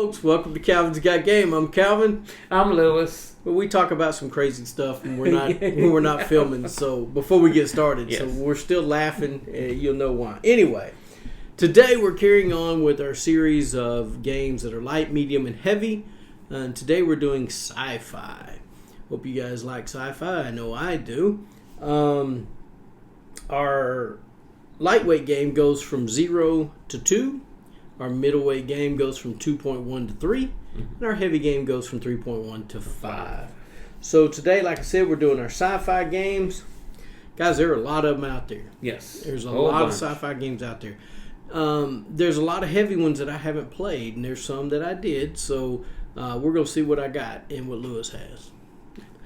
folks. Welcome to Calvin's Got Game. I'm Calvin. I'm Lewis. Well, we talk about some crazy stuff when we're not filming. So before we get started, Yes. so we're still laughing. You'll know why. Anyway, today we're carrying on with our series of games that are light, medium, and heavy. And today we're doing Sci-Fi. Hope you guys like Sci-Fi. I know I do. Our lightweight game goes from 0 to 2. Our middleweight game goes from 2.1 to 3. And our heavy game goes from 3.1 to 5. So today, like I said, we're doing our sci-fi games. Guys, there are a lot of them out there. Yes. There's a lot of sci-fi games out there. There's a lot of heavy ones that I haven't played, and there's some that I did. So we're going to see what I got and what Lewis has.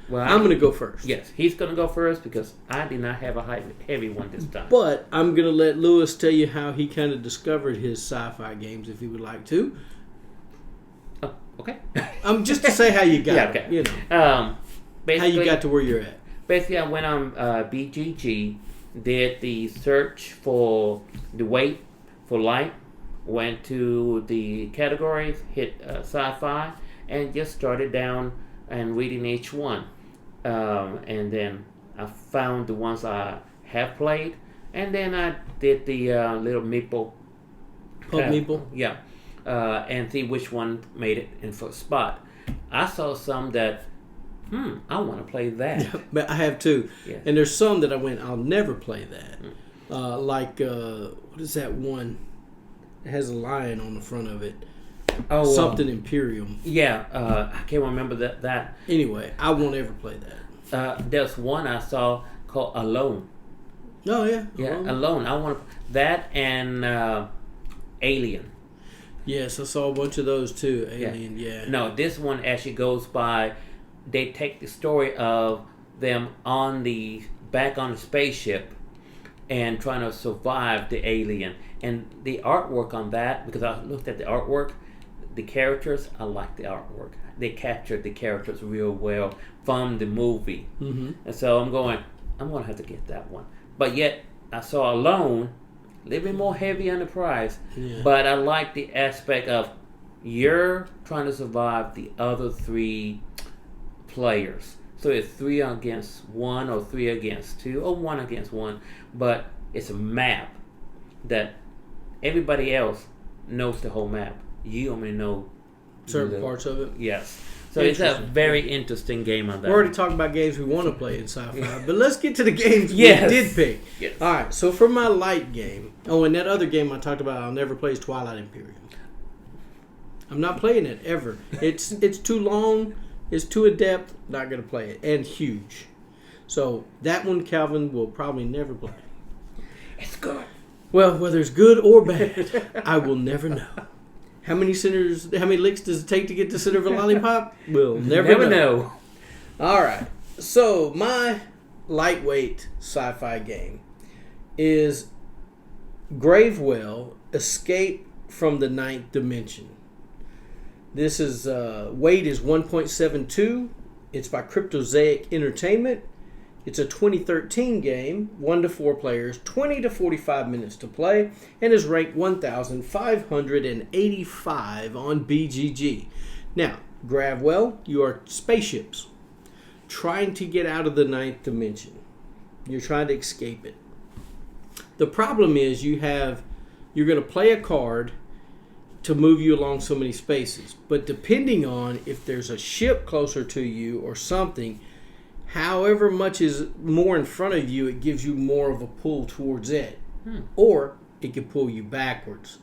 Well, I'm going to go first. Yes, he's going to go first because I did not have a heavy one this time. But I'm going to let Lewis tell you how he kind of discovered his sci-fi games, if he would like to. Oh, okay. Just to say how you got okay. it, you know. Basically, How you got to where you're at. Basically, I went on BGG, did the search for the weight for light, went to the categories, hit sci-fi, and just started down and reading each one. And then I found the ones I have played, and then I did the little meeple. Meeple? Yeah. And see which one made it in first spot. I saw some that, I want to play that. Yeah, but I have too. Yeah. And there's some that I went, I'll never play that. What is that one? It has a lion on the front of it. Oh, something Imperium. Yeah, I can't remember that. Anyway, I won't ever play that. There's one I saw called Alone. Oh, yeah. Yeah, Alone. I want that and Alien. Yes, I saw a bunch of those too. Alien, yeah. No, this one actually goes by, they take the story of them back on the spaceship and trying to survive the alien. And the artwork on that, because I looked at the artwork, the characters, I like the artwork. They captured the characters real well from the movie. Mm-hmm. And so I'm going to have to get that one. But yet, I saw Alone, a little bit more heavy on the price. Yeah. But I like the aspect of you're trying to survive the other three players. So it's 3 against 1 or 3 against 2 or 1 against 1. But it's a map that everybody else knows the whole map. You only know certain parts of it. Yes. So it's a very interesting game on that. We're already talking about games we want to play in sci-fi, but let's get to the games we did pick. Yes. All right, so for my light game, and that other game I talked about I'll never play is Twilight Imperium. I'm not playing it ever. It's too long, it's too adept, not going to play it, and huge. So that one Calvin will probably never play. It's good. Well, whether it's good or bad, I will never know. How many licks does it take to get the center of a lollipop? We'll never know. All right. So my lightweight sci-fi game is Gravewell: Escape from the Ninth Dimension. This is weight is 1.72. It's by Cryptozoic Entertainment. It's a 2013 game, 1 to 4 players, 20 to 45 minutes to play, and is ranked 1,585 on BGG. Now, Gravewell, you are spaceships trying to get out of the ninth dimension. You're trying to escape it. The problem is you're going to play a card to move you along so many spaces, but depending on if there's a ship closer to you or something, however much is more in front of you, it gives you more of a pull towards it. Or it can pull you backwards.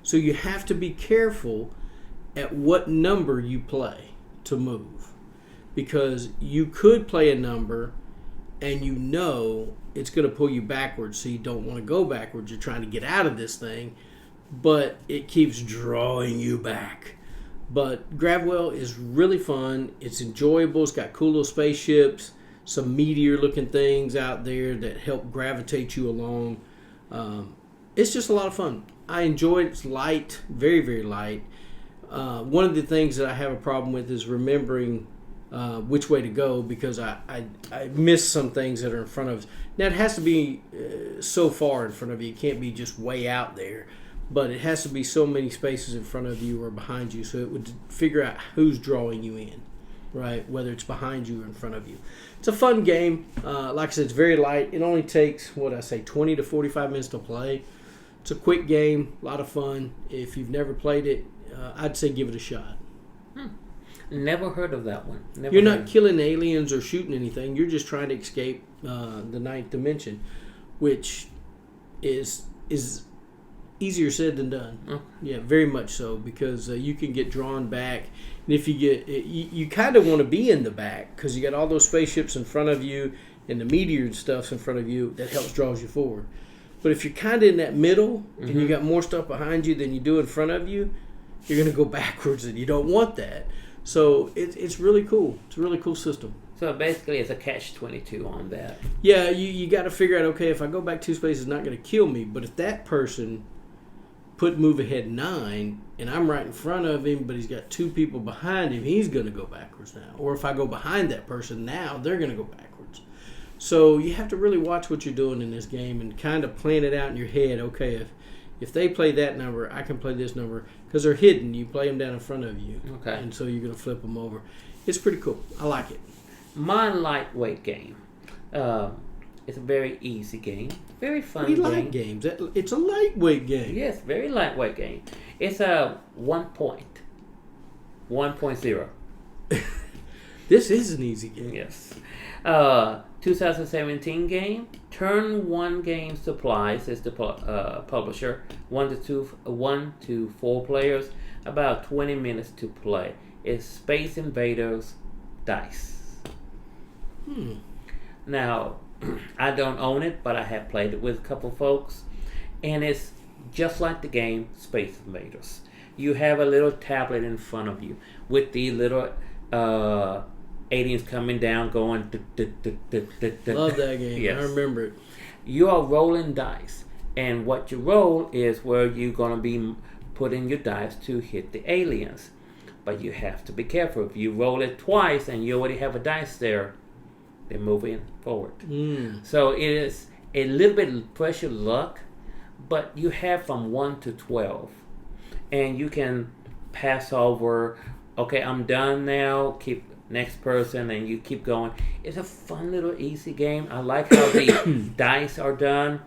So you have to be careful at what number you play to move. Because you could play a number and you know it's going to pull you backwards, so you don't want to go backwards. You're trying to get out of this thing, but it keeps drawing you back. But Gravewell is really fun. It's enjoyable. It's got cool little spaceships, some meteor-looking things out there that help gravitate you along. It's just a lot of fun. I enjoy it. It's light, very, very light. One of the things that I have a problem with is remembering which way to go, because I miss some things that are in front of us. Now, it has to be so far in front of you. It can't be just way out there. but it has to be so many spaces in front of you or behind you, so it would figure out who's drawing you in, right? Whether it's behind you or in front of you. It's a fun game. Like I said, it's very light. It only takes 20 to 45 minutes to play. It's a quick game, a lot of fun. If you've never played it, I'd say give it a shot. Never heard of that one. You're not killing aliens or shooting anything. You're just trying to escape the ninth dimension, which is easier said than done. Oh. Yeah, very much so, because you can get drawn back, and if you get, you kind of want to be in the back because you got all those spaceships in front of you and the meteor and stuff's in front of you that helps draws you forward. But if you're kind of in that middle and you got more stuff behind you than you do in front of you, you're going to go backwards, and you don't want that. So it's really cool. It's a really cool system. So basically, it's a catch-22 on that. Yeah, you got to figure out, okay, if I go back 2 spaces, it's not going to kill me. But if that person put move ahead 9, and I'm right in front of him, but he's got 2 people behind him, he's going to go backwards now. Or if I go behind that person now, they're going to go backwards. So you have to really watch what you're doing in this game and kind of plan it out in your head. Okay, if they play that number, I can play this number. Because they're hidden. You play them down in front of you. Okay. And so you're going to flip them over. It's pretty cool. I like it. My lightweight game. It's a very easy game. Very fun We game. like games. It's a lightweight game. Yes, very lightweight game. It's a 1.0. This is an easy game. Yes. 2017 game. Turn 1 Game Supplies is the publisher. 1 to 4 players. About 20 minutes to play. It's Space Invaders Dice. Now, I don't own it, but I have played it with a couple folks, and it's just like the game Space Invaders. You have a little tablet in front of you with the little aliens coming down, going. Love that game. Yes. I remember it. You are rolling dice, and what you roll is where you're going to be putting your dice to hit the aliens. But you have to be careful. If you roll it twice and you already have a dice there, they're moving forward. So it is a little bit of pressure luck, but you have from 1 to 12. And you can pass over, okay, I'm done now, keep next person, and you keep going. It's a fun little easy game. I like how the dice are done.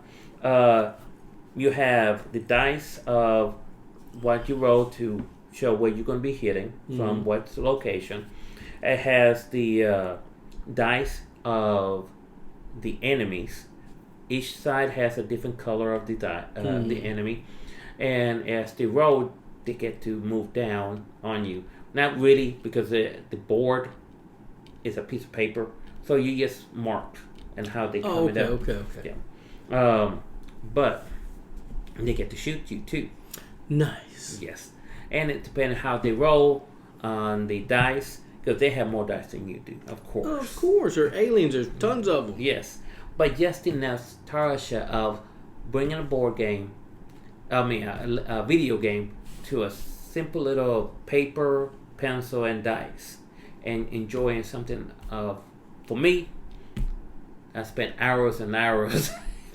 You have the dice of what you roll to show where you're going to be hitting from what location. It has the dice of the enemies. Each side has a different color of the enemy, and as they roll, they get to move down on you. Not really, because the board is a piece of paper, so you just mark and how they come down. Okay. Yeah. But they get to shoot you too. Nice. Yes, and it depends how they roll on the dice, because they have more dice than you do, of course. Of course, there are aliens. There's tons of them. Yes, but just the nostalgia of bringing a board game, a video game, to a simple little paper, pencil, and dice, and enjoying something. For me, I spent hours and hours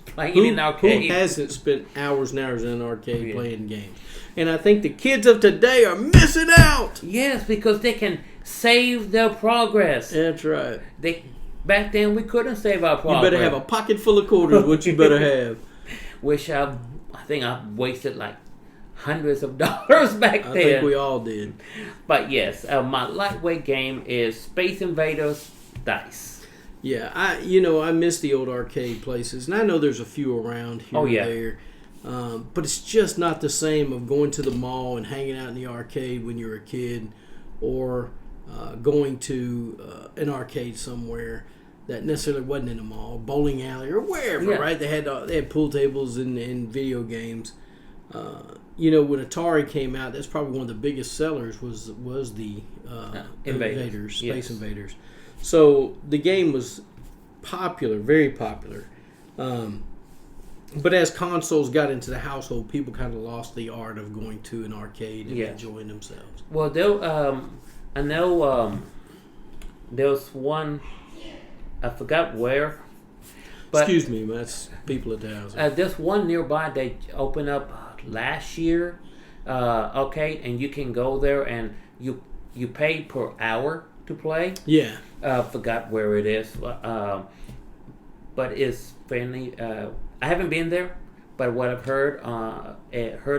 playing in arcade. Who hasn't spent hours and hours in an arcade playing games? And I think the kids of today are missing out. Yes, because they can save their progress. That's right. Back then we couldn't save our progress. You better have a pocket full of quarters. What you better have. I think I wasted like hundreds of dollars back then. I think we all did. But yes, my lightweight game is Space Invaders Dice. Yeah, I miss the old arcade places, and I know there's a few around here and there. But it's just not the same of going to the mall and hanging out in the arcade when you're a kid, or going to an arcade somewhere that necessarily wasn't in a mall, bowling alley, or wherever. Right? They had pool tables and video games. When Atari came out, that's probably one of the biggest sellers was the Invaders, Space Invaders. So the game was popular, very popular. But as consoles got into the household, people kind of lost the art of going to an arcade and enjoying themselves. Well, I know there was one, I forgot where. But, excuse me, that's people at the house. There's one nearby they opened up last year. Okay, and you can go there and you pay per hour to play. Yeah. Forgot where it is, but it's friendly. I haven't been there, but what I've heard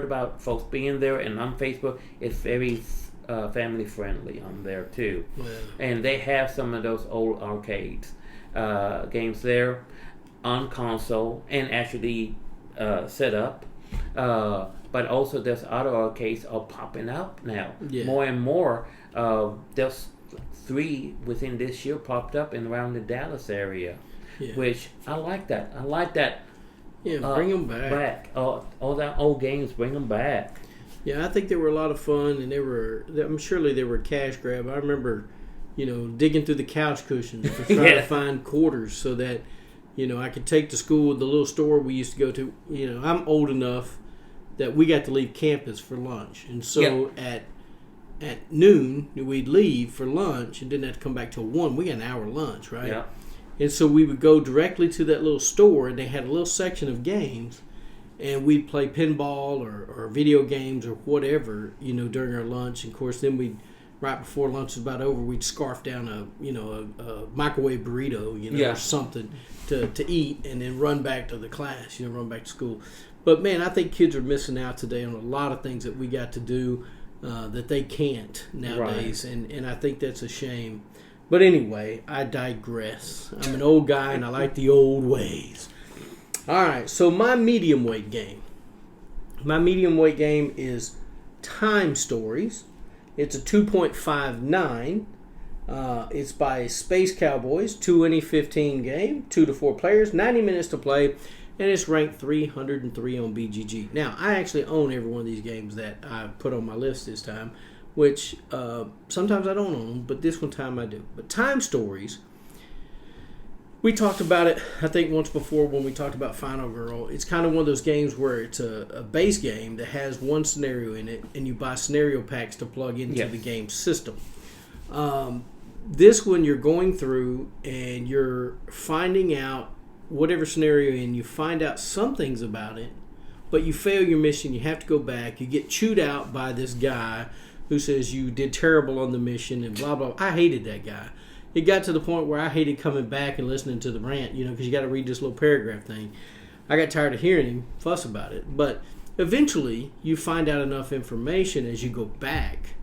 about folks being there, and on Facebook, it's very family friendly on there too. Yeah. And they have some of those old arcades games there on console and actually set up. But also there's other arcades are popping up now. Yeah. More and more. There's 3 within this year popped up in around the Dallas area, which I like that. I like that. Yeah, bring them back. All that old games, bring them back. Yeah, I think they were a lot of fun, and I'm surely they were a cash grab. I remember, digging through the couch cushions to try to find quarters so that, I could take to school the little store we used to go to. I'm old enough that we got to leave campus for lunch, and so at noon we'd leave for lunch and didn't have to come back till 1. We got an hour lunch, right? Yeah. And so we would go directly to that little store, and they had a little section of games, and we'd play pinball or video games or whatever, during our lunch. And of course, then right before lunch was about over, we'd scarf down a microwave burrito, or something to eat, and then run back to the class, run back to school. But man, I think kids are missing out today on a lot of things that we got to do that they can't nowadays, right. and I think that's a shame. But anyway, I digress. I'm an old guy, and I like the old ways. All right, so my medium weight game. My medium weight game is Time Stories. It's a 2.59. It's by Space Cowboys, 2015 game, 2 to 4 players, 90 minutes to play, and it's ranked 303 on BGG. Now, I actually own every one of these games that I put on my list this time, which sometimes I don't own, but this one time I do. But Time Stories, we talked about it, I think, once before when we talked about Final Girl. It's kind of one of those games where it's a base game that has one scenario in it, and you buy scenario packs to plug into the game system. This one, you're going through and you're finding out whatever scenario you're in. You find out some things about it, but you fail your mission. You have to go back. You get chewed out by this guy who says you did terrible on the mission and blah, blah. I hated that guy. It got to the point where I hated coming back and listening to the rant, because you got to read this little paragraph thing. I got tired of hearing him fuss about it. But eventually, you find out enough information as you go back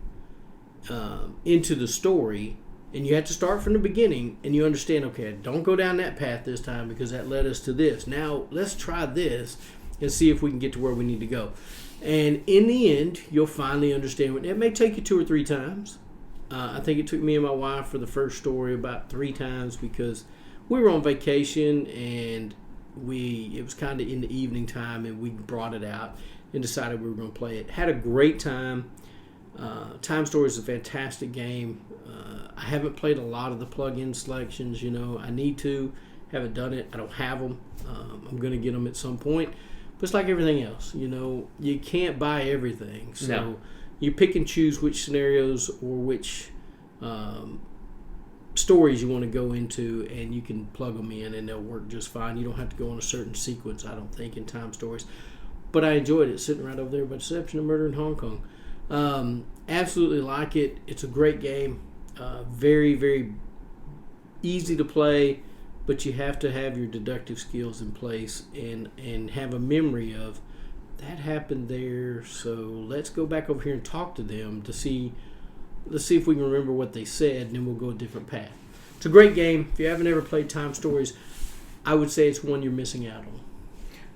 into the story, and you have to start from the beginning, and you understand, okay, don't go down that path this time because that led us to this. Now, let's try this and see if we can get to where we need to go. And in the end, you'll finally understand. It may take you 2 or 3 times. I think it took me and my wife for the first story about 3 times because we were on vacation and it was kind of in the evening time, and we brought it out and decided we were going to play it. Had a great time. Time Story is a fantastic game. I haven't played a lot of the plug-in selections. I need to. Haven't done it. I don't have them. I'm going to get them at some point. But it's like everything else, you can't buy everything. So you pick and choose which scenarios or which stories you want to go into, and you can plug them in and they'll work just fine. You don't have to go on a certain sequence, I don't think, in Time Stories. But I enjoyed it, sitting right over there by Deception and Murder in Hong Kong. Absolutely like it. It's a great game. Very, very easy to play. But you have to have your deductive skills in place and have a memory of that happened there. So let's go back over here and talk to them to see. Let's see if we can remember what they said, and then we'll go a different path. It's a great game. If you haven't ever played Time Stories, I would say it's one you're missing out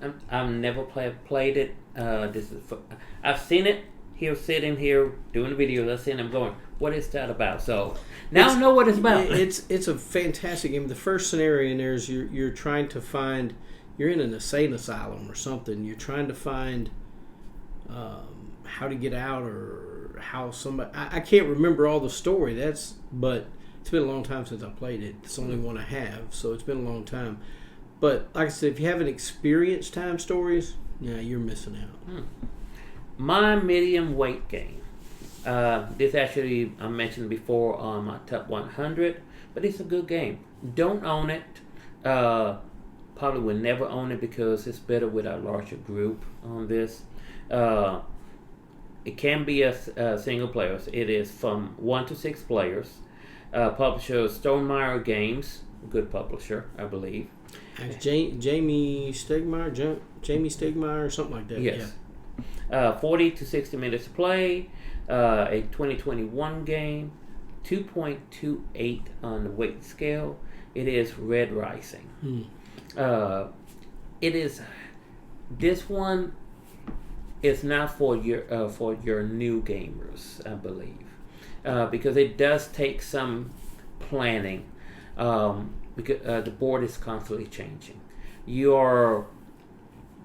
on. I've never played it. I've seen it here, sitting here doing the videos. I've seen them going, what is that about? So now I know what it's about. It's a fantastic game. The first scenario in there is you're trying to find, you're in an insane asylum or something. You're trying to find how to get out, or how somebody. I can't remember all the story. But it's been a long time since I played it. It's the only one I have, so it's been a long time. But like I said, if you haven't experienced Time Stories, you're missing out. My medium weight game. This actually I mentioned before on my top 100, but it's a good game. Don't own it. Probably will never own it because it's better with a larger group on this. It can be a single player. It is from 1 to 6 players. Publisher Stonemeyer Games, good publisher, I believe. Jamie Stegmaier or something like that. Yes. Yeah. 40 to 60 minutes to play. A 2021 game. 2.28 on the weight scale. It is Red Rising. It is. This one is not for your new gamers, I believe, because it does take some planning. Because the board is constantly changing.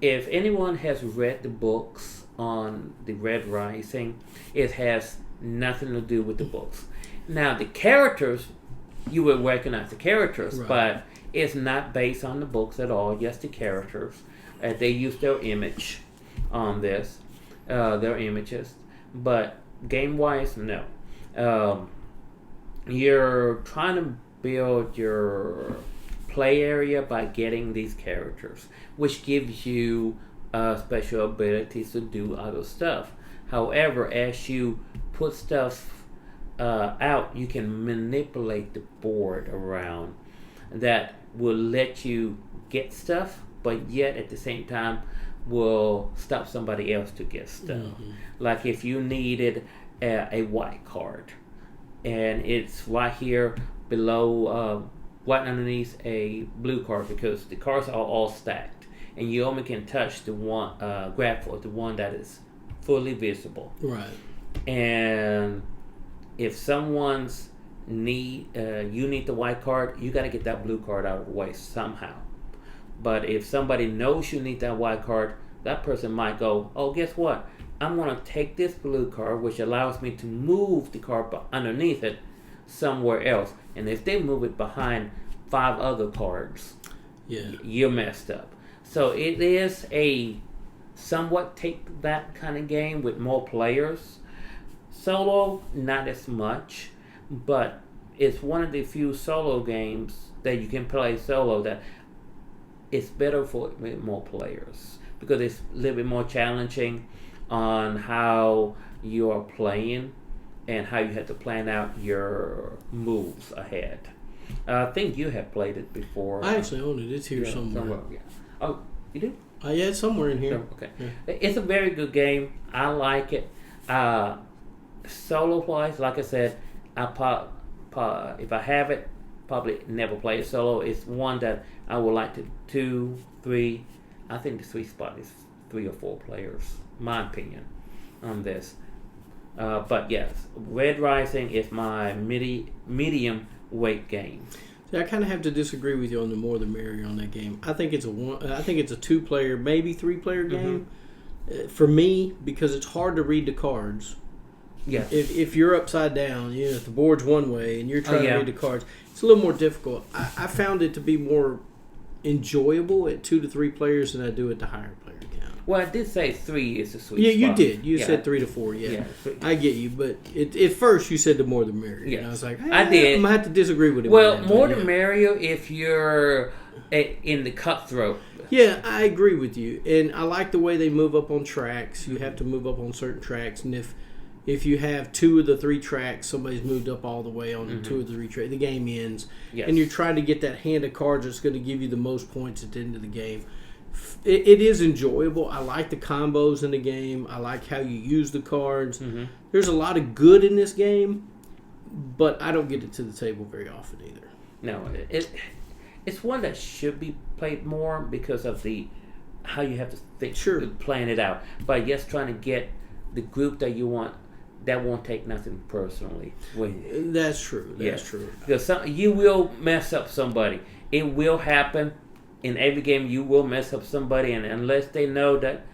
If anyone has read the books on the Red Rising, it has nothing to do with the books. Now the characters, you will recognize the characters, right, but it's not based on the books at all. Just the characters. They use their image on this, their images, but game-wise, no. You're trying to build your play area by getting these characters, which gives you special abilities to do other stuff. However, as you put stuff out, you can manipulate the board around that will let you get stuff, but yet at the same time will stop somebody else to get stuff. Mm-hmm. Like if you needed a white card, and it's right here below, right underneath a blue card, because the cards are all stacked, and you only can touch the one, grab for the one that is fully visible. Right. And if someone's you need the white card, you got to get that blue card out of the way somehow. But if somebody knows you need that white card, that person might go, oh, guess what? I'm going to take this blue card, which allows me to move the card underneath it somewhere else. And if they move it behind 5 other cards, you're messed up. So it is a somewhat take that kind of game with more players. Solo, not as much, but it's one of the few solo games that you can play solo that it's better for more players, because it's a little bit more challenging on how you are playing and how you have to plan out your moves ahead. I think you have played it before. I actually own it. It's here somewhere. Yeah. Oh, you do? Yeah, it's somewhere in here. Okay. Yeah. It's a very good game. I like it. Solo-wise, like I said, if I have it, probably never play it solo. It's one that I would like to 2, 3. I think the sweet spot is 3 or 4 players. My opinion on this. But yes, Red Rising is my medium weight game. See, I kind of have to disagree with you on the more the merrier on that game. I think it's a 2-player, maybe 3-player game. Mm-hmm. For me, because it's hard to read the cards. Yes. If you're upside down, if the board's one way and you're trying to read the cards, it's a little more difficult. I found it to be more enjoyable at 2 to 3 players than I do at the higher player count. Well, I did say 3 is a sweet spot. Yeah, you did. You said 3 to 4. Yeah, I get you. But at first, you said the more the merrier. Yeah, I was like, I did. I'm gonna have to disagree with it. Well, more the merrier if you're in the cutthroat. Yeah, I agree with you, and I like the way they move up on tracks. You have to move up on certain tracks, and if you have 2 of the 3 tracks, somebody's moved up all the way on 2 of the 3 tracks, the game ends. Yes. And you're trying to get that hand of cards that's going to give you the most points at the end of the game. It is enjoyable. I like the combos in the game. I like how you use the cards. Mm-hmm. There's a lot of good in this game, but I don't get it to the table very often either. No, it's one that should be played more because of how you have to think, plan it out. But yes, trying to get the group that you want. That won't take nothing personally. That's true. That's true. Because you will mess up somebody. It will happen. In every game, you will mess up somebody. And unless they know that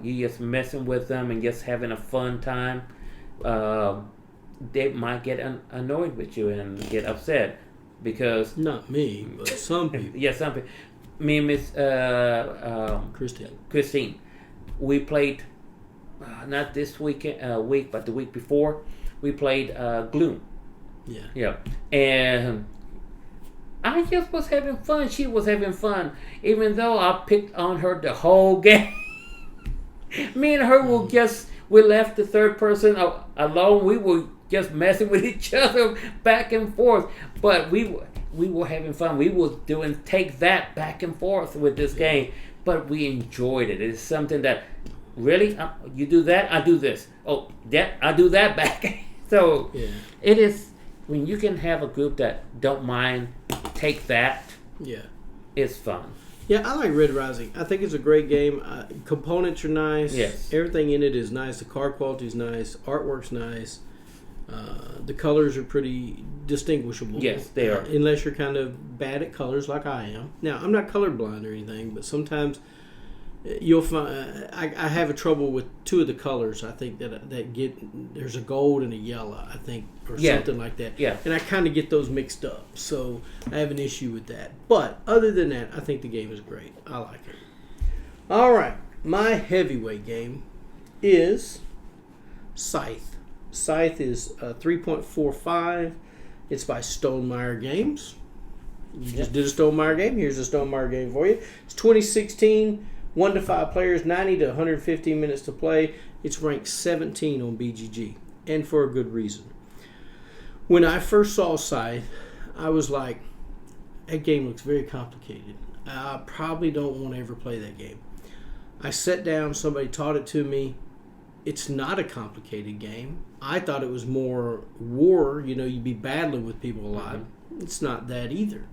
you're just messing with them and just having a fun time, they might get annoyed with you and get upset. Because not me, but some people. Yeah, some people. Me and Miss Christine. We played... not this week, but the week before, we played Gloom. Yeah. And I just was having fun. She was having fun, even though I picked on her the whole game. Me and her will just, we left the third person alone. We were just messing with each other back and forth. But we were having fun. We were doing take that back and forth with this game. But we enjoyed it. It's something that, really, you do that, I do this. Oh, that I do that back. So it is, when you can have a group that don't mind take that, it's fun. Yeah, I like Red Rising. I think it's a great game. Components are nice. Yes. Everything in it is nice. The card quality is nice. Artwork's nice. The colors are pretty distinguishable. Yes, they are. Unless you're kind of bad at colors like I am. Now, I'm not colorblind or anything, but sometimes you'll find I have a trouble with two of the colors. I think that get, there's a gold and a yellow, I think, or something like that. Yeah. And I kind of get those mixed up, so I have an issue with that. But other than that, I think the game is great. I like it. All right, my heavyweight game is Scythe. Scythe is 3.45. It's by Stonemaier Games. You just did a Stonemaier game. Here's a Stonemaier game for you. It's 2016. 1 to 5 players, 90 to 115 minutes to play. It's ranked 17 on BGG, and for a good reason. When I first saw Scythe, I was like, that game looks very complicated. I probably don't want to ever play that game. I sat down, somebody taught it to me. It's not a complicated game. I thought it was more war, you'd be battling with people a lot. It's not that either.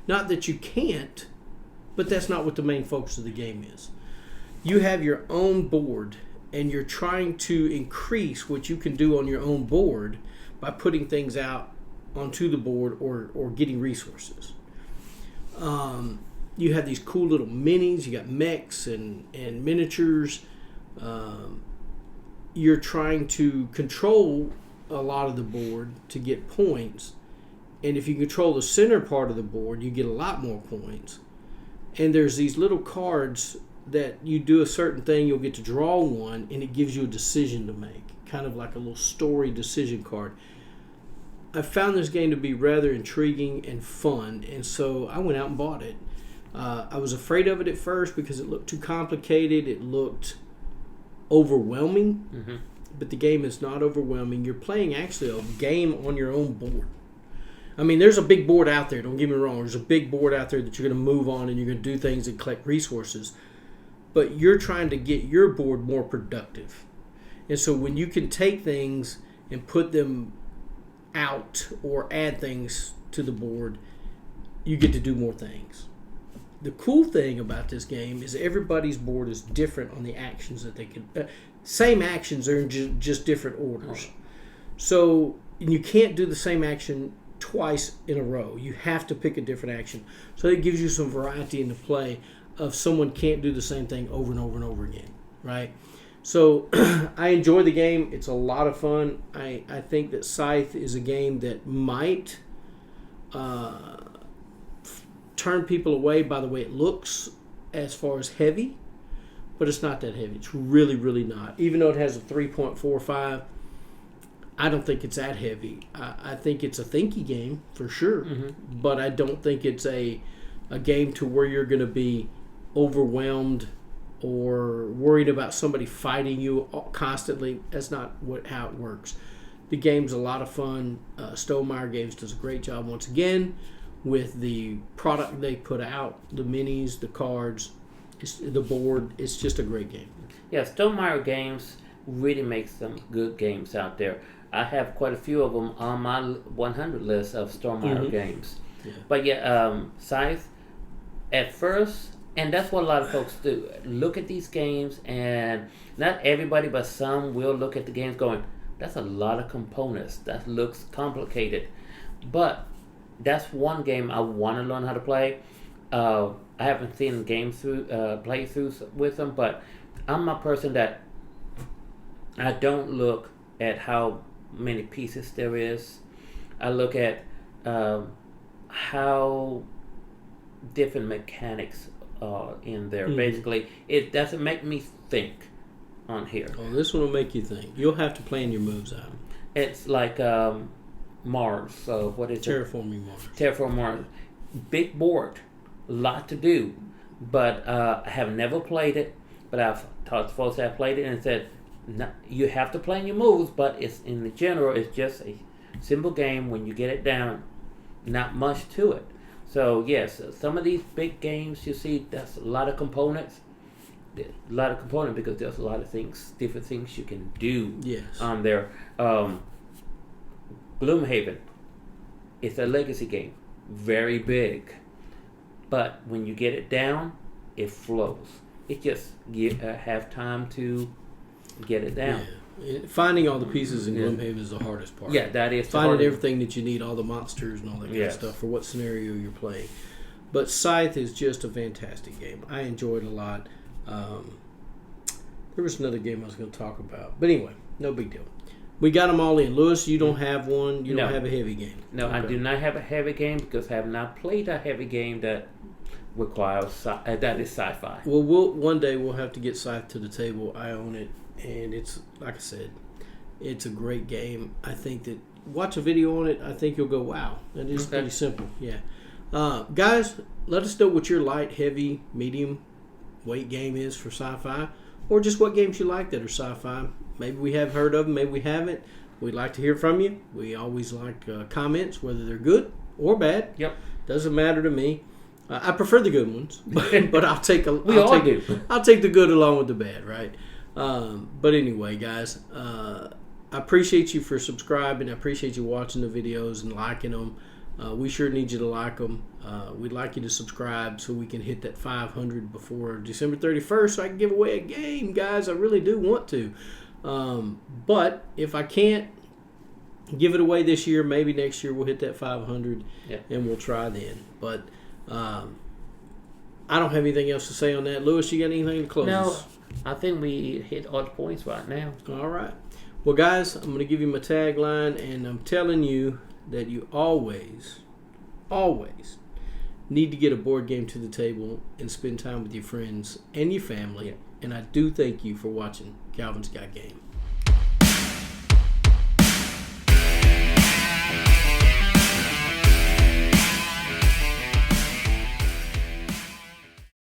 Not that you can't, but that's not what the main focus of the game is. You have your own board, and you're trying to increase what you can do on your own board by putting things out onto the board or getting resources. You have these cool little minis. You got mechs and miniatures. You're trying to control a lot of the board to get points. And if you control the center part of the board, you get a lot more points. And there's these little cards that you do a certain thing, you'll get to draw one, and it gives you a decision to make, kind of like a little story decision card. I found this game to be rather intriguing and fun, and so I went out and bought it. I was afraid of it at first because it looked too complicated, it looked overwhelming, but the game is not overwhelming. You're playing actually a game on your own board. I mean, there's a big board out there, don't get me wrong. There's a big board out there that you're going to move on and you're going to do things and collect resources. But you're trying to get your board more productive. And so when you can take things and put them out or add things to the board, you get to do more things. The cool thing about this game is everybody's board is different on the actions that they can... same actions are in just different orders. So you can't do the same action twice in a row. You have to pick a different action. So it gives you some variety in the play of someone can't do the same thing over and over and over again, right? So I enjoy the game. It's a lot of fun. I think that Scythe is a game that might turn people away by the way it looks as far as heavy, but it's not that heavy. It's really, really not. Even though it has a 3.45, I don't think it's that heavy. I think it's a thinky game for sure, but I don't think it's a game to where you're going to be overwhelmed or worried about somebody fighting you constantly. That's not how it works. The game's a lot of fun. Stonemaier Games does a great job once again with the product they put out, the minis, the cards, the board. It's just a great game. Yeah, Stonemaier Games really makes some good games out there. I have quite a few of them on my 100 list of Stonemaier games. Yeah. But Scythe, at first, and that's what a lot of folks do, look at these games, and not everybody, but some will look at the games going, that's a lot of components. That looks complicated. But that's one game I want to learn how to play. I haven't seen playthroughs with them, but I'm a person that I don't look at how many pieces there is. I look at how different mechanics are in there. Basically, it doesn't make me think on here. Oh, this one will make you think. You'll have to plan your moves out. It's like Mars. So what is Terraforming Mars. Terraforming Mars. Big board, a lot to do, but I have never played it. But I've talked to folks that played it and said, no, you have to plan your moves, but it's in the general, it's just a simple game. When you get it down, not much to it. So yes, some of these big games you see, that's a lot of components. A lot of components because there's a lot of things, different things you can do. Yes. On there. Gloomhaven, it's a legacy game, very big, but when you get it down, it flows. It just have time to get it down. Yeah. Finding all the pieces in Gloomhaven is the hardest part. Yeah, that is finding everything that you need, all the monsters and all that kind of stuff for what scenario you're playing. But Scythe is just a fantastic game. I enjoyed it a lot. There was another game I was going to talk about, but anyway, no big deal. We got them all in. Lewis, you don't have one. You don't have a heavy game. No, okay. I do not have a heavy game because I have not played a heavy game that requires that is sci-fi. Well, one day we'll have to get Scythe to the table. I own it, and it's like I said, it's a great game. I think that watch a video on it. I think you'll go, wow, that is pretty simple. Yeah, guys, let us know what your light, heavy, medium weight game is for sci-fi, or just what games you like that are sci-fi. Maybe we have heard of them, maybe we haven't. We'd like to hear from you. We always like comments, whether they're good or bad. Yep. Doesn't matter to me. I prefer the good ones, but I'll take I'll take the good along with the bad, right? But anyway, guys, I appreciate you for subscribing. I appreciate you watching the videos and liking them. We sure need you to like them. We'd like you to subscribe so we can hit that 500 before December 31st so I can give away a game, guys. I really do want to. But if I can't give it away this year, maybe next year we'll hit that 500 and we'll try then. But I don't have anything else to say on that. Lewis, you got anything to close? No, I think we hit all the points right now. All right. Well, guys, I'm going to give you my tagline, and I'm telling you that you always need to get a board game to the table and spend time with your friends and your family. And I do thank you for watching Calvin's Got Game.